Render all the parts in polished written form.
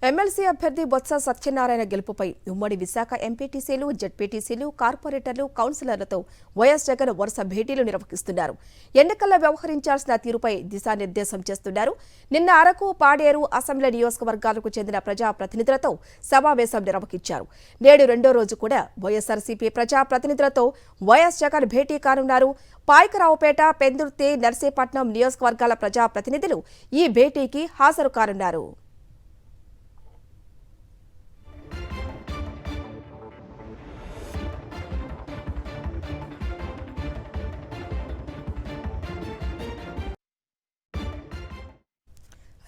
MLC అభ్యర్థి బొత్స సత్యనారాయణ గెలుపుపై ఉమ్మడి విశాఖ ఎంపీటీసీలు, జెడ్పీటీసీలు, కార్పొరేటర్లు, కౌన్సిలర్లతో వైఎస్ జగన్ వరుస భేటీలు నిర్వహిస్తున్నారు. ఎన్నికల్లో వ్యవహరించాల్సిన తీరుపై దిశానిర్దేశం చేస్తున్నారు. నిన్న అరకు, పాడేరు అసెంబ్లీ నియోజకవర్గాలకు చెందిన ప్రజాప్రతినిధులతో సమావేశం నిర్వహించారు. నేడు రెండో రోజు కూడా వైఎస్ఆర్సీపీ ప్రజాప్రతినిధులతో వైఎస్ జగన్ భేటీ కానున్నారు. పాయకరావుపేట, పెందుర్తి, నర్సీపట్నం నియోజకవర్గాల ప్రజాప్రతినిధులు ఈ భేటీకి హాజరు కానున్నారు.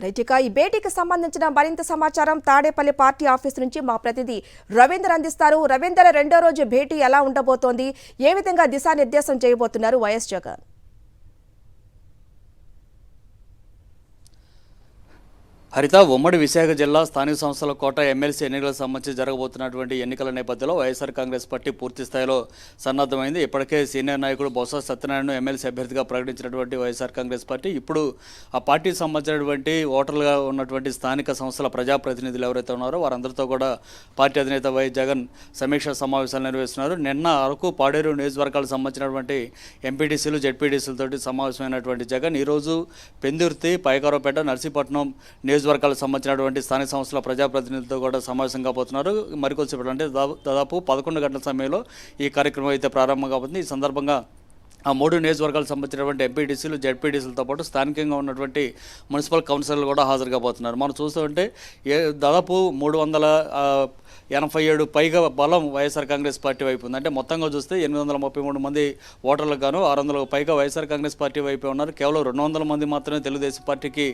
రైటిక ఈ భేటీకి సంబంధించిన మరింత సమాచారం తాడేపల్లి పార్టీ ఆఫీస్ నుంచి మా ప్రతినిధి రవీందర్ అందిస్తారు. రవీందర్, రెండో రోజు భేటీ ఎలా ఉండబోతోంది? ఏ విధంగా దిశానిర్దేశం చేయబోతున్నారు వైఎస్ జగన్? హరిత, ఉమ్మడి విశాఖ జిల్లా స్థానిక సంస్థల కోట ఎమ్మెల్సీ ఎన్నికలకు సంబంధించి జరగబోతున్నటువంటి ఎన్నికల నేపథ్యంలో వైఎస్ఆర్ కాంగ్రెస్ పార్టీ పూర్తి స్థాయిలో సన్నద్ధమైంది. ఇప్పటికే సీనియర్ నాయకుడు బొత్స సత్యనారాయణ ఎమ్మెల్సీ అభ్యర్థిగా ప్రకటించినటువంటి వైఎస్ఆర్ కాంగ్రెస్ పార్టీ ఇప్పుడు ఆ పార్టీకి సంబంధించినటువంటి ఓటర్లుగా ఉన్నటువంటి స్థానిక సంస్థల ప్రజాప్రతినిధులు ఎవరైతే ఉన్నారో వారందరితో కూడా పార్టీ అధినేత వైఎస్ జగన్ సమీక్షా సమావేశాలు నిర్వహిస్తున్నారు. నిన్న అరకు, పాడేరు నియోజకవర్గాలకు సంబంధించినటువంటి ఎంపీటీసీలు, జెడ్పీటీసీలతోటి సమావేశమైనటువంటి జగన్ ఈరోజు పెందుర్తి, పాయకరావుపేట, నర్సీపట్నం నియోజకవర్గాలకు సంబంధించినటువంటి స్థానిక సంస్థల ప్రజాప్రతినిధులతో కూడా సమావేశం కాబోతున్నారు. మరికొద్దిసేపట్లో అంటే దాదాపు 11 గంటల సమయంలో ఈ కార్యక్రమం అయితే ప్రారంభం కాబోతుంది. ఈ సందర్భంగా ఆ 3 నియోజకవర్గాలకు సంబంధించినటువంటి ఎంపీటీసీలు, జెడ్పీటీసీలతో పాటు స్థానికంగా ఉన్నటువంటి మున్సిపల్ కౌన్సిలర్లు కూడా హాజరు కాబోతున్నారు. మనం చూస్తుంటే దాదాపు 387 పైగా బలం వైఎస్ఆర్ కాంగ్రెస్ పార్టీ వైపు ఉంది. అంటే మొత్తంగా చూస్తే 833 మంది ఓటర్లకు గాను 600 పైగా వైఎస్ఆర్ కాంగ్రెస్ పార్టీ వైపే ఉన్నారు. కేవలం 200 మంది మాత్రమే తెలుగుదేశం పార్టీకి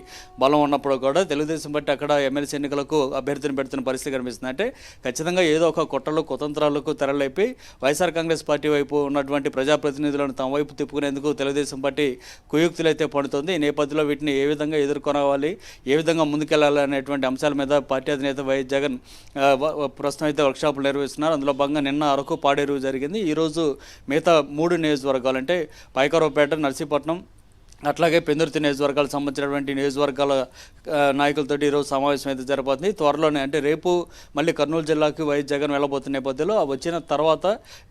బలం ఉన్నప్పుడు కూడా తెలుగుదేశం పార్టీ అక్కడ ఎమ్మెల్సీ ఎన్నికలకు అభ్యర్థిని పెడుతున్న పరిస్థితి కనిపిస్తుంది. అంటే ఖచ్చితంగా ఏదో ఒక కుట్రలు, కుతంత్రాలకు తెరలేపి వైఎస్ఆర్ కాంగ్రెస్ పార్టీ వైపు ఉన్నటువంటి ప్రజాప్రతినిధులను తమ వైపు తిప్పుకునేందుకు తెలుగుదేశం పార్టీ కుయుక్తులైతే పడుతుంది. ఈ నేపథ్యంలో వీటిని ఏ విధంగా ఎదుర్కొనవాలి, ఏ విధంగా ముందుకెళ్లాలి అనేటువంటి అంశాల మీద పార్టీ అధినేత వైఎస్ జగన్ ప్రస్తుతం అయితే వర్క్షాపులు నిర్వహిస్తున్నారు. అందులో భాగంగా నిన్న అరకు, పాడేరు జరిగింది. ఈరోజు మిగతా 3 నియోజకవర్గాలు అంటే పాయకరావుపేట, నర్సీపట్నం అట్లాగే పెందుర్తి నియోజకవర్గాలకు సంబంధించినటువంటి నియోజకవర్గాల నాయకులతో ఈరోజు సమావేశం అయితే జరగబోతుంది. త్వరలోనే అంటే రేపు మళ్ళీ కర్నూలు జిల్లాకి వైఎస్ జగన్ వెళ్ళబోతున్న నేపథ్యంలో వచ్చిన తర్వాత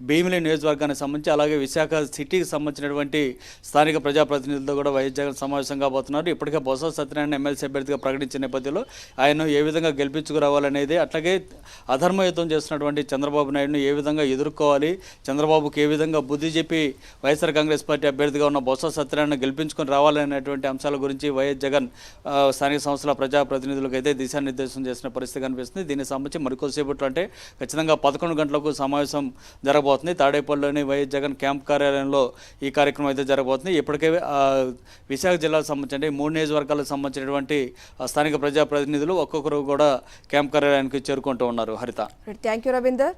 భీమిలి నియోజకవర్గానికి సంబంధించి అలాగే విశాఖ సిటీకి సంబంధించినటువంటి స్థానిక ప్రజాప్రతినిధులతో కూడా వైఎస్ జగన్ సమావేశం కాబోతున్నారు. ఇప్పటికే బొత్స సత్యనారాయణ ఎమ్మెల్సీ అభ్యర్థిగా ప్రకటించిన నేపథ్యంలో ఆయన ఏ విధంగా గెలిపించుకురావాలనేది, అట్లాగే అధర్మయుతం చేస్తున్నటువంటి చంద్రబాబు నాయుడును ఏ విధంగా ఎదుర్కోవాలి, చంద్రబాబుకి ఏ విధంగా బుద్ధి చెప్పి వైఎస్ఆర్ కాంగ్రెస్ పార్టీ అభ్యర్థిగా ఉన్న బొత్స సత్యనారాయణ గెలిపించుకుని రావాలనేటువంటి అంశాల గురించి వైఎస్ జగన్ స్థానిక సంస్థల ప్రజాప్రతినిధులకు అయితే దిశానిర్దేశం చేసిన పరిస్థితి కనిపిస్తుంది. దీనికి సంబంధించి మరికొద్దిసేపట్లో అంటే ఖచ్చితంగా 11 గంటలకు సమావేశం జరగబోతుంది. తాడేపల్లిలోని వైఎస్ జగన్ క్యాంప్ కార్యాలయంలో ఈ కార్యక్రమం అయితే జరగబోతుంది. ఇప్పటికే విశాఖ జిల్లాకు సంబంధించి 3 నియోజకవర్గాలకు సంబంధించినటువంటి స్థానిక ప్రజాప్రతినిధులు ఒక్కొక్కరు కూడా క్యాంప్ కార్యాలయానికి చేరుకుంటూ ఉన్నారు. హరిత, థ్యాంక్ యూ రవీందర్.